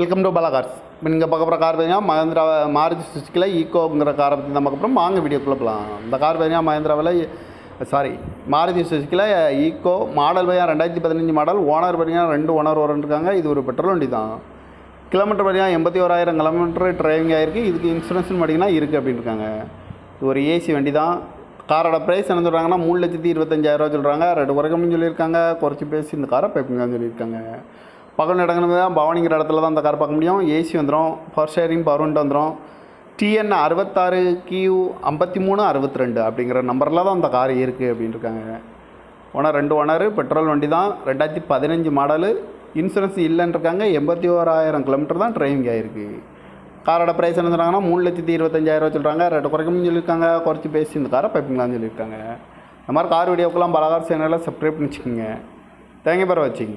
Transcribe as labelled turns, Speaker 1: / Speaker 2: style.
Speaker 1: Welcome to Bala cars. இப்போ நீங்கள் பார்க்க போகிற கார் பார்த்தீங்கன்னா மஹேந்திரா மாருதி சுசுக்கியில் ஈக்கோங்கிற காரை பற்றி தான் பார்க்க போகிறோம். வாங்க வீடியோக்குள்ளே போகலாம். இந்த கார் பார்த்தீங்கன்னா மாருதி சுசுக்கியில் ஈக்கோ மாடல் பார்த்தீங்கன்னா 2015 மாடல். ஓனர் பார்த்தீங்கன்னா 2 ஓனர் இருக்காங்க. இது ஒரு பெட்ரோல் வண்டி தான். கிலோமீட்டர் பார்த்தீங்கன்னா 81,000 கிலோமீட்டர் டிரைவிங் ஆகிருக்கு. இதுக்கு இன்சூரன்ஸ்னு பார்த்தீங்கன்னா இருக்குது அப்படின்னு இருக்காங்க. இது ஒரு ஏசி வண்டி தான். காரோட ப்ரைஸ் என்ன சொல்கிறாங்கன்னா 3,25,000 சொல்கிறாங்க. ரெண்டு குறைக்கணும்னு சொல்லியிருக்காங்க. குறைச்சி பேசி இந்த காரை பைப்புங்கன்னு சொல்லியிருக்காங்க. பகல் இடங்கிறது தான் பவானிங்கிற இடத்துல தான் அந்த கார் பார்க்க முடியும். ஏசி வந்துடும், பவர் ஷேரிங் பவர் விண்டோ வந்துடும். TN 66Q5362 அப்படிங்கிற நம்பரில் தான் அந்த கார் இருக்குது அப்படின்னு இருக்காங்க. ஓனர் 2 ஓனர், பெட்ரோல் வண்டி தான். 2015 மாடலு. இன்சூரன்ஸ் இல்லைன்னு இருக்காங்க. 81,000 கிலோமீட்டர் தான் டிரைவிங் ஆகிருக்கு. காரோட ப்ரைஸ் என்ன சொல்கிறாங்கன்னா 3,25,000 சொல்கிறாங்க. ரெண்டு குறைக்கணும்னு சொல்லியிருக்காங்க. குறைச்சி பேசி இந்த காரை பைப்பிங்களான்னு சொல்லியிருக்காங்க. இந்த மாதிரி கார் வீடியோக்கெல்லாம் பல கார் சேனலில் சப்ஸ்கிரைப் பண்ணி வச்சுக்கோங்க. தேங்க்யூ ஃபார் வாட்சிங்.